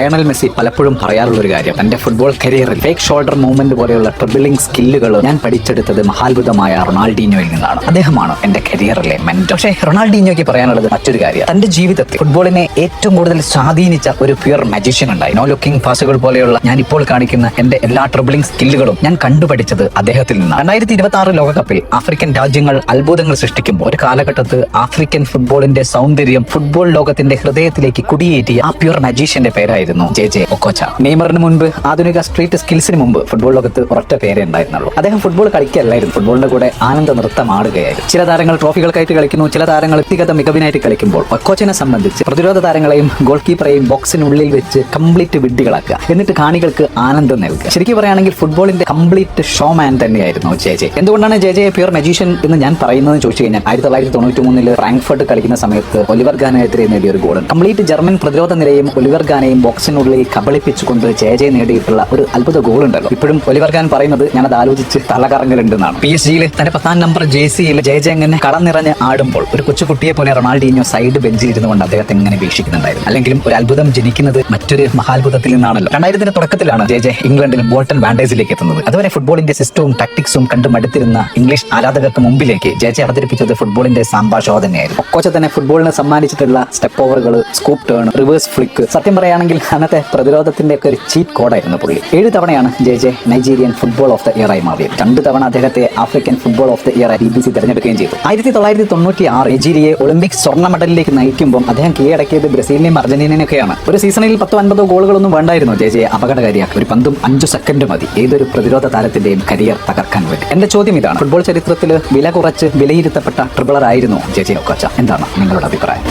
Lionel Messi പലപ്പോഴും പറയാറുള്ള ഒരു കാര്യം, തന്റെ ഫുട്ബോൾ കരിയറിൽ ഫേക്ക് ഷോൾഡർ മൂവ്മെന്റ് പോലെയുള്ള ട്രിബിളിംഗ് സ്കില്ലുകൾ ഞാൻ പഠിച്ചെടുത്തത് മഹാത്ഭുതമായ റൊണാൾഡീഞ്ഞോയിൽ നിന്നാണ്. അദ്ദേഹമാണ് എന്റെ കരിയറിലെ മെന്റർ. പക്ഷേ റൊണാൾഡീഞ്ഞോയ്ക്ക് പറയാനുള്ളത് മറ്റൊരു കാര്യം, തന്റെ ജീവിതത്തിൽ ഫുട്ബോളിനെ ഏറ്റവും കൂടുതൽ സ്വാധീനിച്ച ഒരു പ്യുവർ മജീഷ്യൻ ഉണ്ടായി. നോ ലുക്കിംഗ് പാസുകൾ പോലെയുള്ള ഞാൻ ഇപ്പോൾ കാണിക്കുന്ന എന്റെ എല്ലാ ട്രിബിളിംഗ് സ്കില്ലുകളും ഞാൻ കണ്ടുപഠിച്ചത് അദ്ദേഹത്തിൽ നിന്നാണ്. 2026 ലോകകപ്പിൽ ആഫ്രിക്കൻ രാജ്യങ്ങൾ അത്ഭുതങ്ങൾ സൃഷ്ടിക്കുമ്പോൾ ഒരു കാലഘട്ടത്ത് ആഫ്രിക്കൻ ഫുട്ബോളിന്റെ സൗന്ദര്യം ഫുട്ബോൾ ലോകത്തിന്റെ ഹൃദയത്തിലേക്ക് കുടിയേറ്റിയ ആ പ്യുവർ മജീഷ്യന്റെ പേരായിരുന്നു ജെ ഒക്കോച്ച. നെയ്മറിന് മുൻപ് ആധുനിക സ്ട്രീറ്റ് സ്കിൽസിന് മുമ്പ് ഫുട്ബോൾ ലോകത്ത് ഒരൊറ്റ പേരേ ഉണ്ടായിരുന്നുള്ളൂ. അദ്ദേഹം ഫുട്ബോൾ കളിക്കല്ലായിരുന്നു, ഫുട്ബോളിന്റെ കൂടെ ആനന്ദ നൃത്തം ആടുകയായിരുന്നു. ചില താരങ്ങൾ ട്രോഫികൾക്കായിട്ട് കളിക്കുന്നു, ചില താരങ്ങൾ വ്യക്തിഗത മികവിനായിട്ട് കളിക്കുമ്പോൾ ഒക്കോച്ചനെ സംബന്ധിച്ച് പ്രതിരോധ താരങ്ങളെയും ഗോൾ കീപ്പറെയും ബോക്സിനുള്ളിൽ വെച്ച് കംപ്ലീറ്റ് വിഡ്ഢികളാക്കുക, എന്നിട്ട് കാണികൾക്ക് ആനന്ദം നൽകുക. ശരിക്കും പറയുകയാണെങ്കിൽ ഫുട്ബോളിന്റെ കംപ്ലീറ്റ് ഷോമാൻ തന്നെയായിരുന്നു ജെ. എന്തുകൊണ്ടാണ് ജെ പ്യുവർ മജീഷ്യൻ എന്ന് ഞാൻ പറയുന്നതെന്ന് ചോദിച്ചു കഴിഞ്ഞാൽ 1993 ഫ്രാങ്ക്ഫർട്ട് കളിക്കുന്ന സമയത്ത് ഒലിവർ ഗാനെതിരെ നേടിയ ഒരു ഗോൾ, കംപ്ലീറ്റ് ജർമ്മൻ പ്രതിരോധ നിരയും ഒലിവർ ഗാനെയും ബോക്സിനുള്ളിൽ കബളിപ്പിച്ചുകൊണ്ട് ജെ നേടിയിട്ടുള്ള ഒരു അത്ഭുത ഗോൾ ഉണ്ടല്ലോ. ഇപ്പോഴും ഒലിവർ ഗാൻ പറയുന്നത് ഞാനത് ആലോചിച്ച് തലകറങ്ങലുണ്ടെന്നാണ്. PSG തന്റെ 10ാം നമ്പർ ജേഴ്സിയിൽ ജെ എങ്ങനെ കടം നിറഞ്ഞ് ആടുമ്പോൾ ഒരു കൊച്ചുകുട്ടിയെ പോലെ റൊണാൾഡീഞ്ഞോ സൈഡ് ബെഞ്ചിൽ ഇരുന്നുകൊണ്ട് അദ്ദേഹത്തെ എങ്ങനെ വീക്ഷിക്കുന്നുണ്ടായിരുന്നു. അല്ലെങ്കിലും ഒരു അത്ഭുതം ജനിക്കുന്നത് മറ്റൊരു മഹാത്ഭുതത്തിൽ നിന്നാണല്ലോ. 2000 തുടക്കത്തിലാണ് ജെ ഇംഗ്ലണ്ടിൽ ബോൾട്ടൺ വാൻഡേഴ്സിലേക്ക് എത്തുന്നത്. അതുവരെ ഫുട്ബോളിന്റെ സിസ്റ്റവും ടാക്ടിക്സും കണ്ട് മടുത്തിരുന്ന ഇംഗ്ലീഷ് ആരാധകർക്ക് മുമ്പിലേക്ക് ജെ അവതരിപ്പിച്ചത് ഫുട്ബോളിന്റെ സാമ്പാ ഷോ തന്നെയായിരുന്നു. ഒക്കോച്ച തന്നെ ഫുട്ബോളിന് സമ്മാനിച്ചിട്ടുള്ള സ്റ്റെപ്പ് ഓവറുകൾ, സ്കൂപ്പ് ടേൺ, റിവേഴ്സ് ഫ്ലിക്ക്, സത്യം പറയുകയാണെങ്കിൽ അന്നത്തെ പ്രതിരോധത്തിന്റെ ഒക്കെ ഒരു ചീറ്റ് കോഡായിരുന്നു പുള്ളി. 7 തവണയാണ് J Nigerian football of the year ആയി മാറിയത്. 2 തവണ അദ്ദേഹത്തെ African football of the year ആയി BBC തിരഞ്ഞെടുക്കുകയും ചെയ്തു. 1996 നൈജീരിയയെ ഒളിമ്പിക് സ്വർണ്ണ മെഡലിലേക്ക് നയിക്കുമ്പോൾ അദ്ദേഹം കീഴടക്കിയത് ബ്രസീലിനെയും അർജന്റീനയൊക്കെയാണ്. ഒരു സീസണിൽ 10-50 ഗോളുകളൊന്നും വേണ്ടായിരുന്നു ജെ അപകടകാരിയാക്കി. ഒരു 5 സെക്കൻഡ് മതി ഏതൊരു പ്രതിരോധ താരത്തിന്റെയും കരിയർ തകർക്കാൻ വേണ്ടി. എന്റെ ചോദ്യം ഇതാണ്, ഫുട്ബോൾ ചരിത്രത്തിൽ വില കുറച്ച് വിലയിരുത്തപ്പെട്ട ട്രിബിളർ ആയിരുന്നു ജെ ഒക്കോച്ച. എന്താണ് നിങ്ങളുടെ അഭിപ്രായം?